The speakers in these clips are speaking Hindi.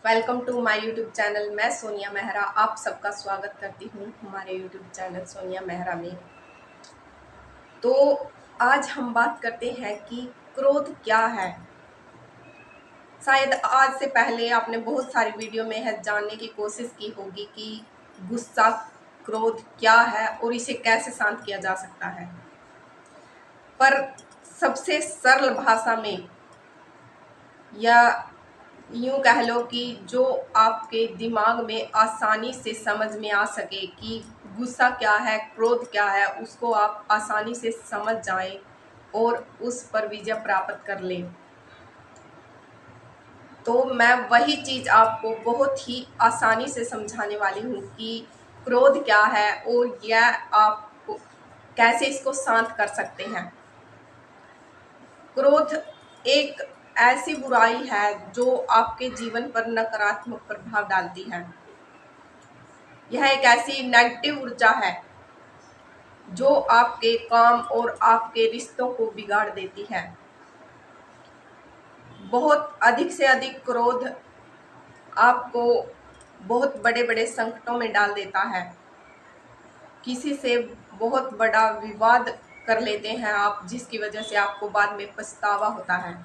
Welcome to my YouTube channel. मैं सोनिया मेहरा आप सबका स्वागत करती हूँ हमारे यूट्यूब चैनल सोनिया मेहरा में। तो आज हम बात करते हैं कि क्रोध क्या है। शायद आज से पहले आपने बहुत सारी वीडियो में है जानने की कोशिश की होगी कि गुस्सा क्रोध क्या है और इसे कैसे शांत किया जा सकता है। पर सबसे सरल भाषा में या यूं कह लो कि जो आपके दिमाग में आसानी से समझ में आ सके कि गुस्सा क्या है, क्रोध क्या है, उसको आप आसानी से समझ जाएं और उस पर विजय प्राप्त कर लें। तो मैं वही चीज़ आपको बहुत ही आसानी से समझाने वाली हूँ कि क्रोध क्या है और यह आप कैसे इसको शांत कर सकते हैं। क्रोध एक ऐसी बुराई है जो आपके जीवन पर नकारात्मक प्रभाव डालती है। यह एक ऐसी नेगेटिव ऊर्जा है जो आपके काम और आपके रिश्तों को बिगाड़ देती है। बहुत अधिक से अधिक क्रोध आपको बहुत बड़े बड़े संकटों में डाल देता है। किसी से बहुत बड़ा विवाद कर लेते हैं आप, जिसकी वजह से आपको बाद में पछतावा होता है।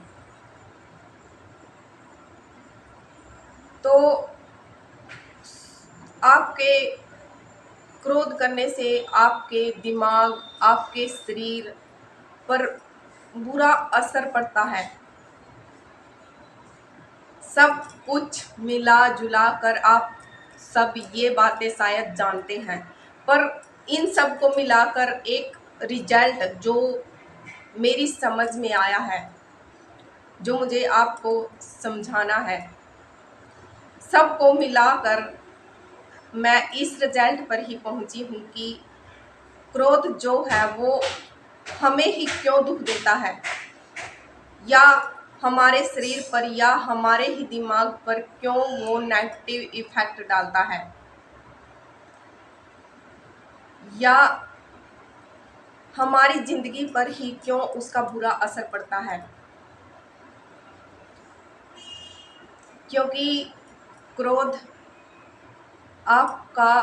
तो आपके क्रोध करने से आपके दिमाग, आपके शरीर पर बुरा असर पड़ता है। सब कुछ मिला जुला कर आप सब ये बातें शायद जानते हैं, पर इन सब को मिलाकर एक रिजल्ट जो मेरी समझ में आया है, जो मुझे आपको समझाना है, सबको मिलाकर मैं इस रिजल्ट पर ही पहुंची हूँ कि क्रोध जो है वो हमें ही क्यों दुख देता है, या हमारे शरीर पर या हमारे ही दिमाग पर क्यों वो नेगेटिव इफेक्ट डालता है, या हमारी जिंदगी पर ही क्यों उसका बुरा असर पड़ता है। क्योंकि क्रोध आपका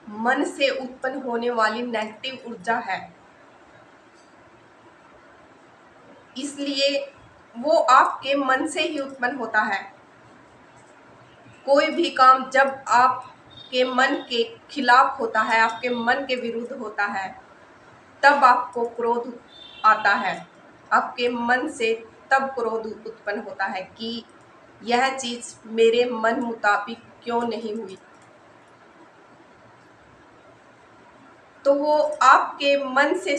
मन से उत्पन्न होने वाली नेगेटिव ऊर्जा है, इसलिए वो आपके मन से ही उत्पन्न होता है। कोई भी काम जब आपके मन के खिलाफ होता है, आपके मन के विरुद्ध होता है, तब आपको क्रोध आता है। आपके मन से तब क्रोध उत्पन्न होता है कि यह चीज मेरे मन मुताबिक क्यों नहीं हुई। तो वो आपके मन से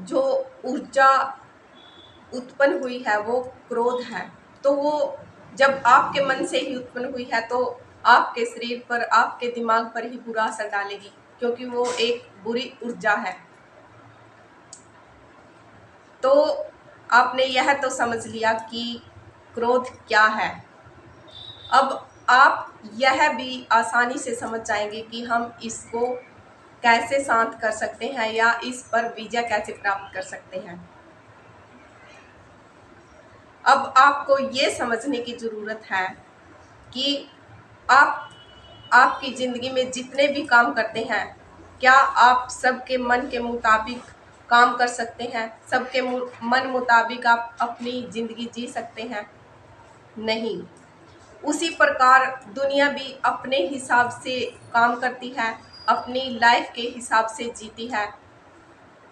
जो ऊर्जा उत्पन्न हुई है वो क्रोध है। तो वो जब आपके मन से ही उत्पन्न हुई है तो आपके शरीर पर, आपके दिमाग पर ही बुरा असर डालेगी, क्योंकि वो एक बुरी ऊर्जा है। तो आपने यह तो समझ लिया कि क्रोध क्या है। अब आप यह भी आसानी से समझ जाएंगे कि हम इसको कैसे शांत कर सकते हैं या इस पर विजय कैसे प्राप्त कर सकते हैं। अब आपको ये समझने की ज़रूरत है कि आप आपकी ज़िंदगी में जितने भी काम करते हैं, क्या आप सबके मन के मुताबिक काम कर सकते हैं? सबके मन मुताबिक आप अपनी ज़िंदगी जी सकते हैं? नहीं। उसी प्रकार दुनिया भी अपने हिसाब से काम करती है, अपनी लाइफ के हिसाब से जीती है।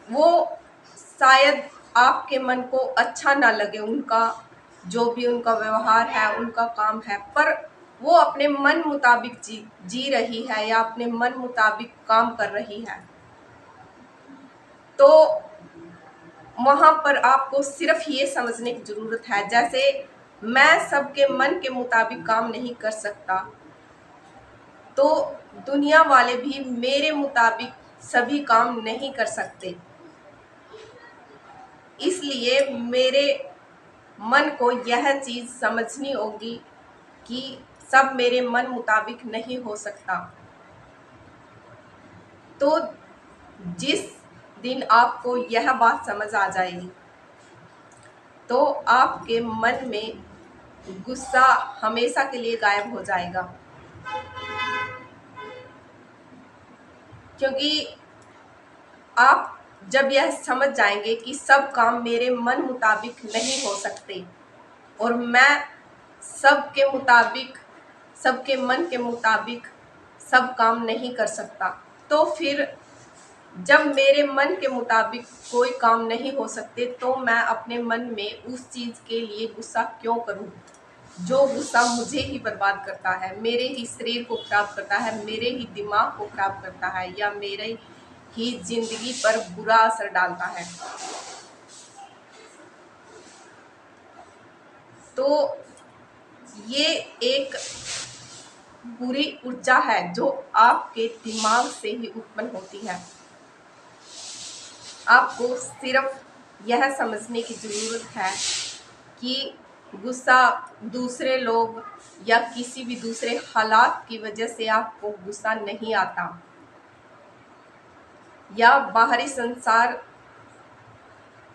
वो शायद आपके मन को अच्छा ना लगे उनका जो भी उनका व्यवहार है, उनका काम है, पर वो अपने मन मुताबिक जी रही है या अपने मन मुताबिक काम कर रही है। तो वहां पर आपको सिर्फ ये समझने की जरूरत है, जैसे मैं सबके मन के मुताबिक काम नहीं कर सकता, तो दुनिया वाले भी मेरे मुताबिक सभी काम नहीं कर सकते। इसलिए मेरे मन को यह चीज़ समझनी होगी कि सब मेरे मन मुताबिक नहीं हो सकता। तो जिस दिन आपको यह बात समझ आ जाएगी, तो आपके मन में गुस्सा हमेशा के लिए गायब हो जाएगा। क्योंकि आप जब यह समझ जाएंगे कि सब काम मेरे मन मुताबिक नहीं हो सकते और मैं सबके मुताबिक, सबके मन के मुताबिक सब काम नहीं कर सकता, तो फिर जब मेरे मन के मुताबिक कोई काम नहीं हो सकते तो मैं अपने मन में उस चीज़ के लिए गुस्सा क्यों करूं, जो गुस्सा मुझे ही बर्बाद करता है, मेरे ही शरीर को खराब करता है, मेरे ही दिमाग को खराब करता है या मेरे ही जिंदगी पर बुरा असर डालता है। तो ये एक बुरी ऊर्जा है जो आपके दिमाग से ही उत्पन्न होती है। आपको सिर्फ यह समझने की ज़रूरत है कि गुस्सा दूसरे लोग या किसी भी दूसरे हालात की वजह से आपको गुस्सा नहीं आता, या बाहरी संसार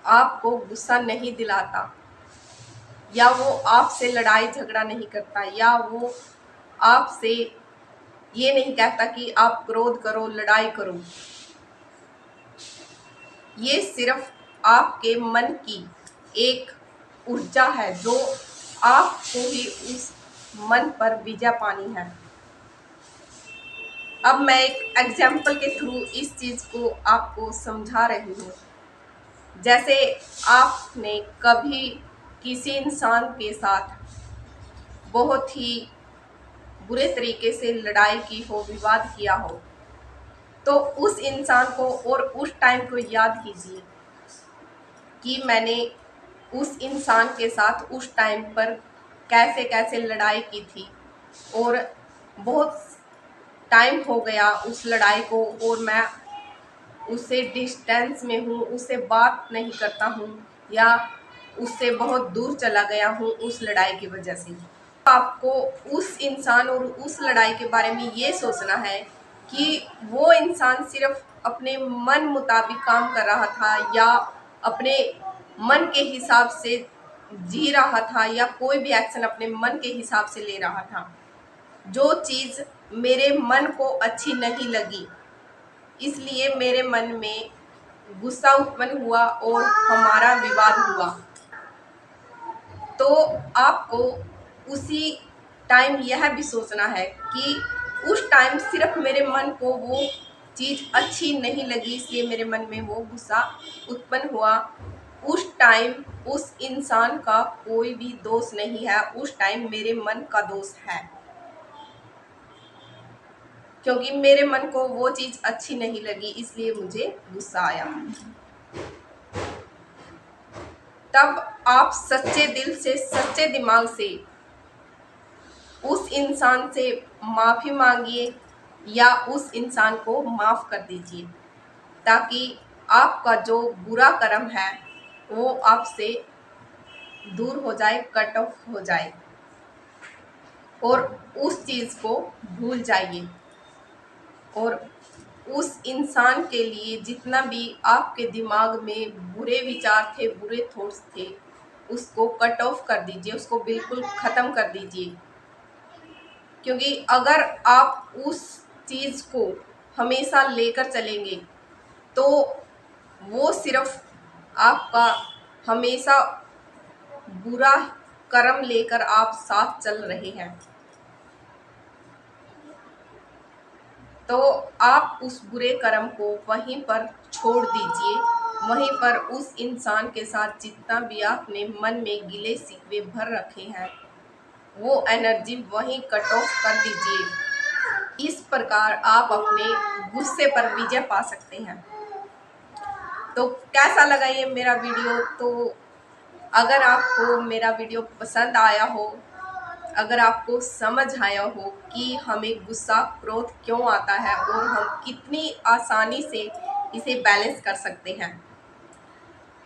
आपको गुस्सा नहीं दिलाता, या वो आपसे लड़ाई झगड़ा नहीं करता, या वो आपसे ये नहीं कहता कि आप क्रोध करो, लड़ाई करो। ये सिर्फ आपके मन की एक ऊर्जा है जो आपको ही उस मन पर विजय पानी है। अब मैं एक एग्जाम्पल के थ्रू इस चीज़ को आपको समझा रही हूँ। जैसे आपने कभी किसी इंसान के साथ बहुत ही बुरे तरीके से लड़ाई की हो, विवाद किया हो, तो उस इंसान को और उस टाइम को याद कीजिए कि मैंने उस इंसान के साथ उस टाइम पर कैसे कैसे लड़ाई की थी और बहुत टाइम हो गया उस लड़ाई को और मैं उससे डिस्टेंस में हूँ, उससे बात नहीं करता हूँ या उससे बहुत दूर चला गया हूँ उस लड़ाई की वजह से। आपको उस इंसान और उस लड़ाई के बारे में ये सोचना है कि वो इंसान सिर्फ अपने मन मुताबिक काम कर रहा था या अपने मन के हिसाब से जी रहा था या कोई भी एक्शन अपने मन के हिसाब से ले रहा था। जो चीज़ मेरे मन को अच्छी नहीं लगी इसलिए मेरे मन में गुस्सा उत्पन्न हुआ और हमारा विवाद हुआ। तो आपको उसी टाइम यह भी सोचना है कि उस टाइम सिर्फ मेरे मन को वो चीज़ अच्छी नहीं लगी इसलिए मेरे मन में वो गुस्सा उत्पन्न हुआ। उस टाइम उस इंसान का कोई भी दोष नहीं है, उस टाइम मेरे मन का दोष है, क्योंकि मेरे मन को वो चीज़ अच्छी नहीं लगी इसलिए मुझे गुस्सा आया। तब आप सच्चे दिल से, सच्चे दिमाग से उस इंसान से माफ़ी मांगिए या उस इंसान को माफ़ कर दीजिए, ताकि आपका जो बुरा कर्म है वो आपसे दूर हो जाए, कट ऑफ हो जाए और उस चीज़ को भूल जाइए और उस इंसान के लिए जितना भी आपके दिमाग में बुरे विचार थे, बुरे थॉट्स थे, उसको कट ऑफ कर दीजिए, उसको बिल्कुल ख़त्म कर दीजिए। क्योंकि अगर आप उस चीज़ को हमेशा लेकर चलेंगे तो वो सिर्फ आपका हमेशा बुरा कर्म लेकर आप साथ चल रहे हैं। तो आप उस बुरे कर्म को वहीं पर छोड़ दीजिए, वहीं पर उस इंसान के साथ जितना भी आपने मन में गिले शिकवे भर रखे हैं वो एनर्जी वहीं कट ऑफ कर दीजिए। इस प्रकार आप अपने गुस्से पर विजय पा सकते हैं। तो कैसा लगा ये मेरा वीडियो? तो अगर आपको मेरा वीडियो पसंद आया हो, अगर आपको समझ आया हो कि हमें गुस्सा, क्रोध क्यों आता है और हम कितनी आसानी से इसे बैलेंस कर सकते हैं,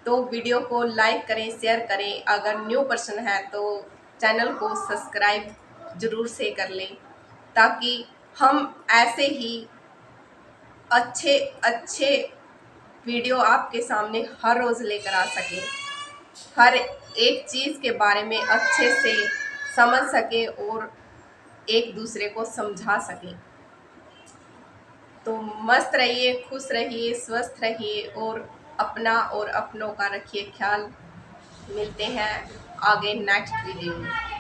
तो वीडियो को लाइक करें, शेयर करें। अगर न्यू पर्सन है तो चैनल को सब्सक्राइब ज़रूर से कर लें, ताकि हम ऐसे ही अच्छे अच्छे वीडियो आपके सामने हर रोज़ लेकर आ सकें। हर एक चीज़ के बारे में अच्छे से समझ सके और एक दूसरे को समझा सके। तो मस्त रहिए, खुश रहिए, स्वस्थ रहिए और अपना और अपनों का रखिए ख्याल। मिलते हैं आगे नेक्स्ट वीडियो में।